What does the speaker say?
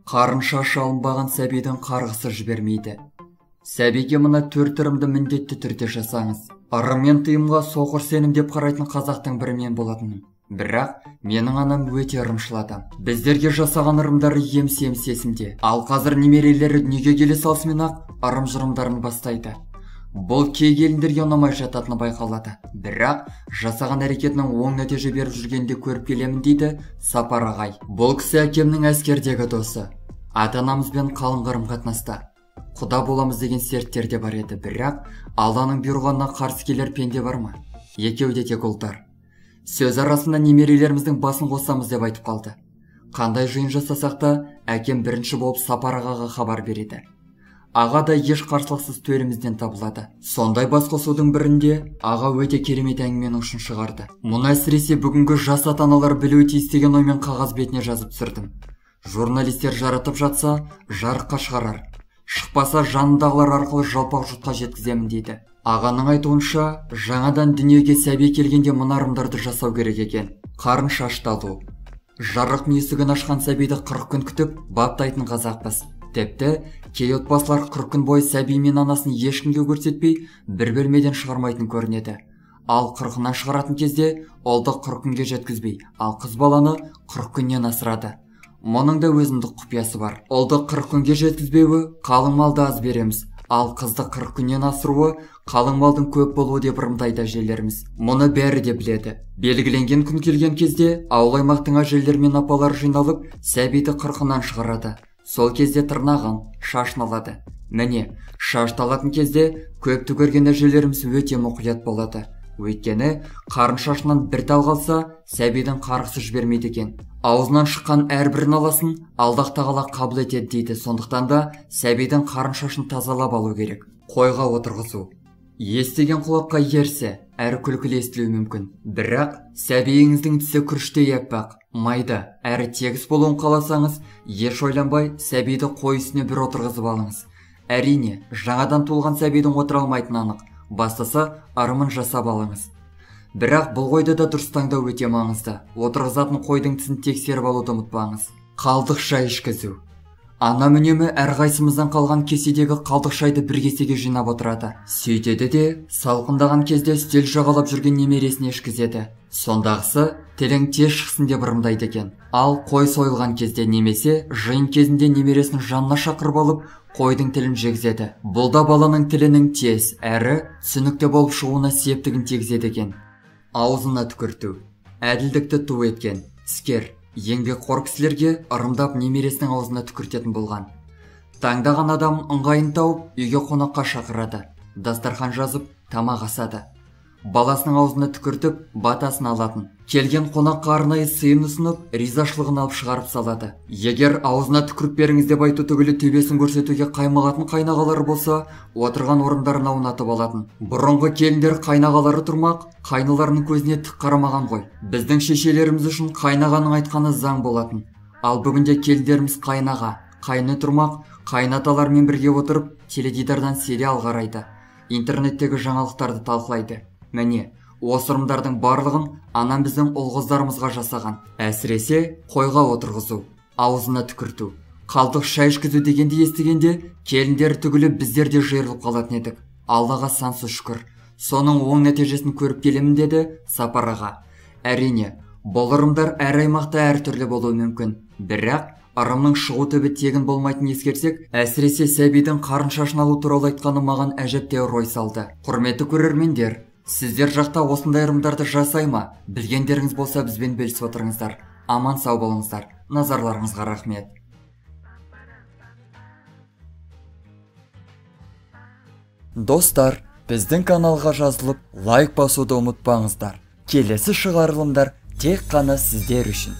Қарын шашы алынбаған сәбидің қарғысы жібермейді. Сәбиге мына 4 ырымды міндетті түрде жасаңыз. Ырым мен тыйымға соқыр сенім деп қарайтын қазақтың бірі мен болатынмын. Бірақ менің анам өте ырымшыл адам. Біздерге жасаған ырымдары емс-емс есімде. Ал қазір немерелері дүниеге келе салысымен-ақ ырым-жырымдарын бастайды. Бұл кей келіндерге ұнамай жататыны байқалады. Бірақ жасаған әрекетінің оң нәтиже беріп жүргенде көріп келемін дейді Сапар ағай. Бұл кісі әкемнің әскердегі досы. Ата-анамызбен қалың қарым қатынаста. Құда боламыз деген серттер де бар еді. Бірақ Алланың бұйрығына қарсы келер пенде бар ма? Екеуі де тек ұлдар. Сөз арасында немерелеріміздің басын қосамыз деп айтып қалды. Қандай жиын жасасақ та, әкем бірінші болып Сапар ағаға хабар береді. Аға да еш қарсылықсыз төремізден табылады. Сондай бас қосудың бірінде аға өте керемет әңгіменің ұшын шығарды. Мұны әсіресе бүгінгі жас ата-аналар білуі тиіс деген оймен қағаз бетіне жазып түсірдім. Журналистер жаратып жатса, жарыққа шығарар. Шықпаса жанындағылар арқылы жалпақ жұртқа жеткіземін дейді. Ағаның айтуынша, жаңадан дүниеге сәби келгенде мына ырымдарды жасау керек екен. Қарын шашты алу. Жарық есігін ашқан сәбиді 40 күн күтіп, баптайтын қазақпыз. Тіпті кей отбасылар 40 күн бойы сәби мен анасын ешкімге көрсетпей, бір бөлмеден шығармайтын көрінеді. Ал 40-ынан шығаратын кезде олды 40 күнге жеткізбей, ал қыз баланы 40 күннен асырады. Мұның да өзіндік құпиясы бар. Олды 40 күнге жеткізбеуі қалың малды аз береміз, ал қызды 40 күннен асыруы қалың малдың көп болуы деп ырымдайды әжелеріміз. Мұны бәрі де біледі. Белгіленген күн келген кезде ауыл аймақтың әжелері мен апалары жиналып, сәбиді 40-ынан шығарады. Сол кезде тырнағын, шашын алады. Міне, шашты алатын кезде көпті көрген әжелеріміз өте мұқият болады. Өйткені қарын шашынан бір тал қалса, сәбидің қарғысы жібермейді екен. Аузынан шыққан әрбір наласын Аллах тағала қабыл етеді дейді. Сондықтан да сәбидің қарын шашын тазалап алу керек. Қойға отырғызу. Естіген құлаққа ерсі, әрі күлкілі естілуі мүмкін. Бірақ сәбиіңіздің тісі күріштей аппақ, майда, әрі тегіс болуын қаласаңыз, еш ойланбай сәбиді қой үстіне бір отырғызып алыңыз. Әрине, жаңадан туылған сәбидің отыра алмайтыны анық. Бастаса, ырымын жасап алыңыз. Бірақ бұл қойды да дұрыс таңдау өте маңызды. Отырғызатын қойдың тісін тексеріп алуды ұмытпаңыз. Қалдық шай ішкізу. Анам үнемі әрқайсымыздан қалған кеседегі қалдық шайды бір кесеге жинап отырады. Сөйтеді де, салқындаған кезде үстел жағалап жүрген немересіне ішкізеді. Сондағысы тілің тез шықсын деп ырымдайды екен. Ал қой сойылған кезде немесе жиын кезінде немересін жанына шақырып алып, қойдың тілін жегізеді. Бұл да баланың тілінің тез, әрі түсінікті болып шығуына септігін тигізеді екен. Аузына түкірту. Әділдікті ту еткен, іскер, еңбекқор кісілерге ырымдап немересінің аузына түкіртетін болған. Таңдаған адам ыңғайын тауып, үйге қонаққа шақырады. Дастархан жазып, тамақ асады. Баласының аузына түкіртіп, батасын алатын. Келген қонаққа арнайы сыйын ұсынып, ризашылығын алып шығарып салады. Егер аузына түкіріп беріңіз деп айту түгілі төбесін көрсетуге қаймығатын қайнағалары болса, отырған орындарына аунатып алатын. Бұрынғы келіндер қайнағалары тұрмақ, қайныларының көзіне тік қарамаған ғой. Біздің шешелеріміз үшін қайнағаның айтқаны заң болатын. Ал бүгінде келіндеріміз қайнаға, қайны тұрмақ, қайнаталармен бірге отырып, теледидардан сериал қарайды. Интернеттегі жаңалықтарды талқылайды. Міне, осы ырымдардың барлығын анам біздің ұл-қыздарымызға жасаған. Әсіресе қойға отырғызу, аузына түкірту, қалдық шай ішкізу дегенде естігенде, келіндер түгілі біздер де жиырылып қалатын едік. Аллаға сансыз шүкір. Соның оң нәтижесін көріп келемін деді Сапар аға. Әрине, бұл ырымдар әр аймақта әртүрлі болуы мүмкін. Бірақ ырымның шығу түбі тегін болмайтынын ескерсек, әсіресе сәбидің қарын шашын алу туралы айтқаны маған әжептәуір ой салды. Құрметті көрермендер, сіздер жақта осындай ырымдарды жасай ма? Білгендеріңіз болса бізбен бөлісіп отырыңыздар. Аман сау болыңыздар. Назарларыңызға рахмет. Достар, біздің каналға жазылып, лайк басуды ұмытпаңыздар. Келесі шығарылымдар тек қана сіздер үшін.